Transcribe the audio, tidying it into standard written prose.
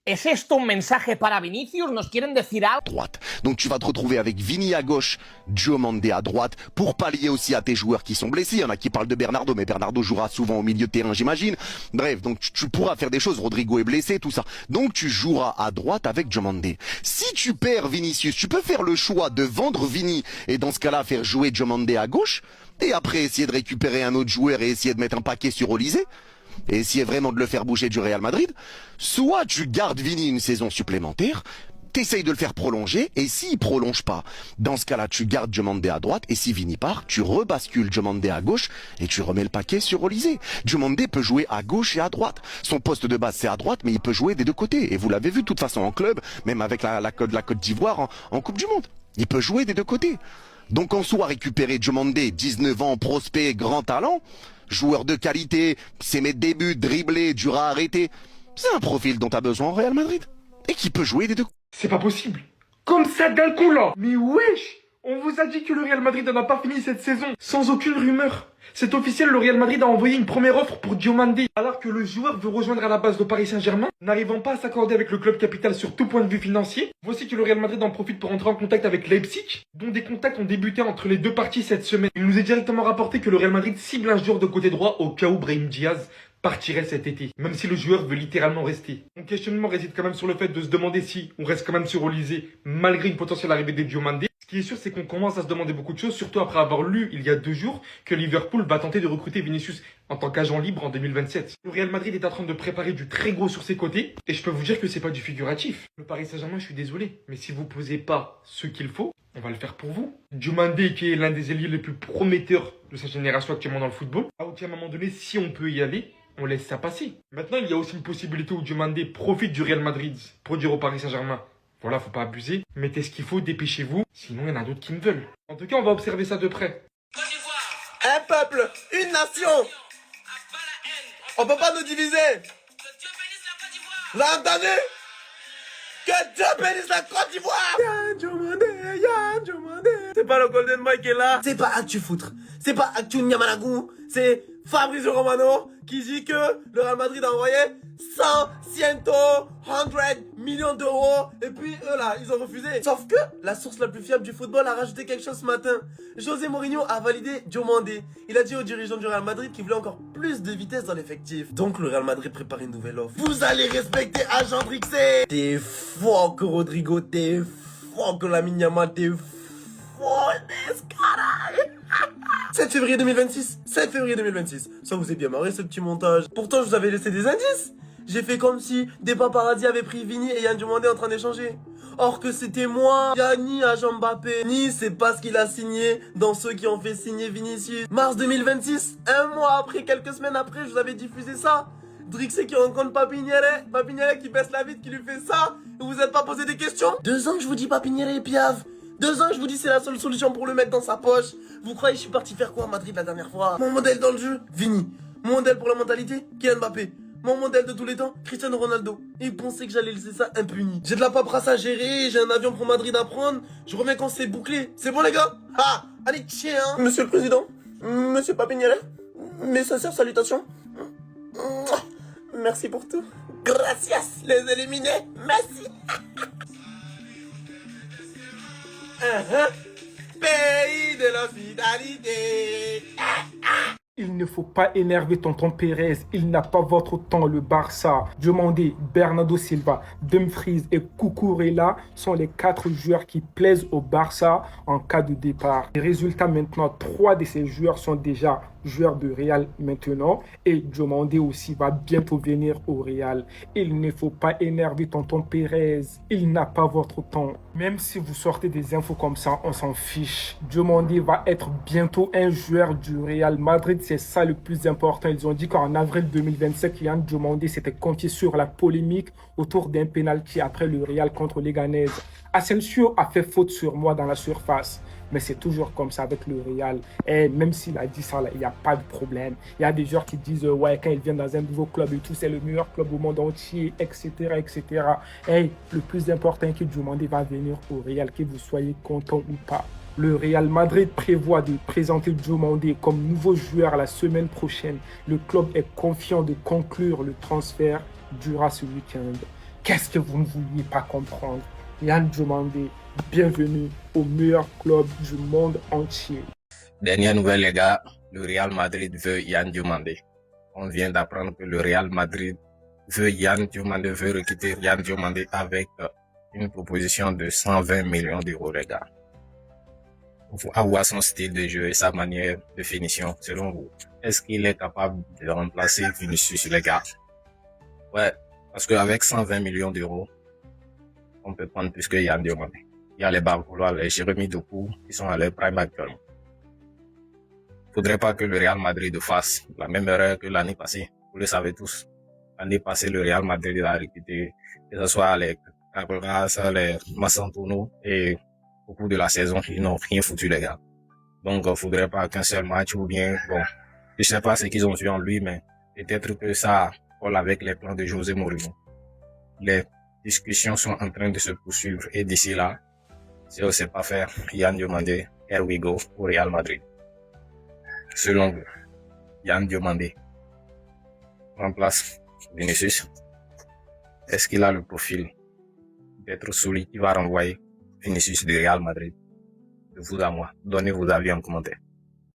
¿Es esto un mensaje para Vinicius? ¿Nos quieren decir algo? Droite. Donc tu vas te retrouver avec Vini à gauche, Diomandé à droite, pour pallier aussi à tes joueurs qui sont blessés. Il y en a qui parlent de Bernardo, mais Bernardo jouera souvent au milieu de terrain, j'imagine. Bref, donc tu pourras faire des choses. Rodrigo est blessé, tout ça. Donc tu joueras à droite avec Diomandé. Si tu perds Vinicius, tu peux faire le choix de vendre Vini et dans ce cas-là faire jouer Diomandé à gauche et après essayer de récupérer un autre joueur et essayer de mettre un paquet sur Olysée et essayer vraiment de le faire bouger du Real Madrid. Soit tu gardes Vini une saison supplémentaire, t'essayes de le faire prolonger, et s'il prolonge pas, dans ce cas-là, tu gardes Diomandé à droite, et si Vini part, tu rebascules Diomandé à gauche, et tu remets le paquet sur Olysée. Diomandé peut jouer à gauche et à droite. Son poste de base, c'est à droite, mais il peut jouer des deux côtés. Et vous l'avez vu, de toute façon, en club, même avec la Côte d'Ivoire en Coupe du Monde. Il peut jouer des deux côtés. Donc en soi, récupérer Diomandé, 19 ans, prospect, grand talent, joueur de qualité, sait mettre des buts, dribbler, dur à arrêter. C'est un profil dont tu as besoin au Real Madrid. Et qui peut jouer des deux. C'est pas possible. Comme ça d'un coup là. Mais wesh, on vous a dit que le Real Madrid n'a pas fini cette saison. Sans aucune rumeur. C'est officiel, le Real Madrid a envoyé une première offre pour Diomandé. Alors que le joueur veut rejoindre à la base le Paris Saint-Germain, n'arrivant pas à s'accorder avec le club capital sur tout point de vue financier. Voici que le Real Madrid en profite pour entrer en contact avec Leipzig, dont des contacts ont débuté entre les deux parties cette semaine. Il nous est directement rapporté que le Real Madrid cible un joueur de côté droit au cas où Brahim Diaz partirait cet été, même si le joueur veut littéralement rester. Mon questionnement réside quand même sur le fait de se demander si on reste quand même sur Olysée, malgré une potentielle arrivée de Diomandé. Ce qui est sûr, c'est qu'on commence à se demander beaucoup de choses, surtout après avoir lu il y a 2 jours que Liverpool va tenter de recruter Vinicius en tant qu'agent libre en 2027. Le Real Madrid est en train de préparer du très gros sur ses côtés, et je peux vous dire que c'est pas du figuratif. Le Paris Saint-Germain, je suis désolé, mais si vous posez pas ce qu'il faut, on va le faire pour vous. Diomandé, qui est l'un des ailiers les plus prometteurs de sa génération actuellement dans le football, à aucun moment donné, si on peut y aller, on laisse ça passer. Maintenant, il y a aussi une possibilité où Diomandé profite du Real Madrid pour dire au Paris Saint-Germain, voilà, faut pas abuser, mettez ce qu'il faut, dépêchez-vous, sinon il y en a d'autres qui me veulent. En tout cas, on va observer ça de près. Un peuple, une nation. On peut pas nous diviser. Là, entendu? Que Dieu bénisse la Côte d'Ivoire. Y'a Diomandé. C'est pas le Golden Boy qui est là. C'est pas Actu Foutre. C'est pas Actu Niamanagou. C'est Fabrizio Romano qui dit que le Real Madrid a envoyé 100 millions d'euros. Et puis eux là, ils ont refusé. Sauf que la source la plus fiable du football a rajouté quelque chose ce matin. José Mourinho a validé Diomandé. Il a dit aux dirigeants du Real Madrid qu'il voulait encore plus de vitesse dans l'effectif. Donc le Real Madrid prépare une nouvelle offre. Vous allez respecter Agent Drixé. T'es fort que Rodrigo, t'es fort que Lamine Yamal, t'es fort caray. 7 février 2026. 7 février 2026. Ça vous est bien marré ce petit montage. Pourtant je vous avais laissé des indices. J'ai fait comme si des paparazzis avaient pris Vini et Yann Diomandé en train d'échanger. Or que c'était moi. Y'a ni agent Mbappé, ni c'est pas ce qu'il a signé dans ceux qui ont fait signer Vinicius. Mars 2026, un mois après, quelques semaines après, je vous avais diffusé ça. Drixé qui rencontre Papiniere, Papiniere qui baisse la vitre, qui lui fait ça. Et vous êtes pas posé des questions? 2 ans que je vous dis Papiniere et Piave. 2 ans que je vous dis c'est la seule solution pour le mettre dans sa poche. Vous croyez que je suis parti faire quoi à Madrid la dernière fois? Mon modèle dans le jeu, Vini. Mon modèle pour la mentalité, Kylian Mbappé. Mon modèle de tous les temps, Cristiano Ronaldo. Et ils pensaient que j'allais laisser ça impuni. J'ai de la paperasse à gérer, j'ai un avion pour Madrid à prendre. Je reviens quand c'est bouclé. C'est bon les gars? Ah, allez tiens. Monsieur le Président, Monsieur Papiniere, mes sincères salutations. Merci pour tout. Gracias, les éliminés. Merci. Pays de l'hospitalité. Il ne faut pas énerver tonton Pérez, il n'a pas votre temps. Le Barça, Diomandé, Bernardo Silva, Dumfries et Cucurella sont les 4 joueurs qui plaisent au Barça en cas de départ. Les résultats maintenant, 3 de ces joueurs sont déjà joueurs de Real maintenant et Diomandé aussi va bientôt venir au Real. Il ne faut pas énerver tonton Pérez, il n'a pas votre temps. Même si vous sortez des infos comme ça, on s'en fiche. Diomandé va être bientôt un joueur du Real Madrid, c'est ça le plus important. Ils ont dit qu'en avril 2027, Yann Diomandé s'était confié sur la polémique autour d'un penalty après le Real contre Leganés. Asensio a fait faute sur moi dans la surface. Mais c'est toujours comme ça avec le Real. Et même s'il a dit ça, il n'y a pas de problème. Il y a des joueurs qui disent, ouais, quand ils viennent dans un nouveau club et tout, c'est le meilleur club au monde entier, etc., etc. Et le plus important est que Diomandé va venir au Real, que vous soyez content ou pas. Le Real Madrid prévoit de présenter Diomandé comme nouveau joueur la semaine prochaine. Le club est confiant de conclure le transfert durant ce week-end. Qu'est-ce que vous ne vouliez pas comprendre? Yann Diomandé, bienvenue au meilleur club du monde entier. Dernière nouvelle, les gars, le Real Madrid veut Yann Diomandé. On vient d'apprendre que le Real Madrid veut recruter Yann Diomandé avec une proposition de 120 millions d'euros, les gars. Pour avoir son style de jeu et sa manière de finition, selon vous, est-ce qu'il est capable de remplacer Vinicius, les gars? Ouais, parce qu'avec 120 millions d'euros, on peut prendre plus que Yann Diomandé. Il y a les Barcola, les Jérémy Doku qui sont à leur prime actuellement. Faudrait pas que le Real Madrid fasse la même erreur que l'année passée. Vous le savez tous. L'année passée, le Real Madrid a recruté, que ce soit les Cabras, les Massantuono et au cours de la saison, ils n'ont rien foutu, les gars. Donc, faudrait pas qu'un seul match ou bien, bon, je sais pas ce qu'ils ont vu en lui, mais peut-être que ça colle avec les plans de José Mourinho. Les discussions sont en train de se poursuivre et d'ici là, si on ne sait pas faire, Yann Diomandé, here we go au Real Madrid. Selon vous, Yann Diomandé remplace Vinicius. Est-ce qu'il a le profil d'être celui qui va renvoyer Vinicius du Real Madrid? De vous à moi, donnez vos avis en commentaire.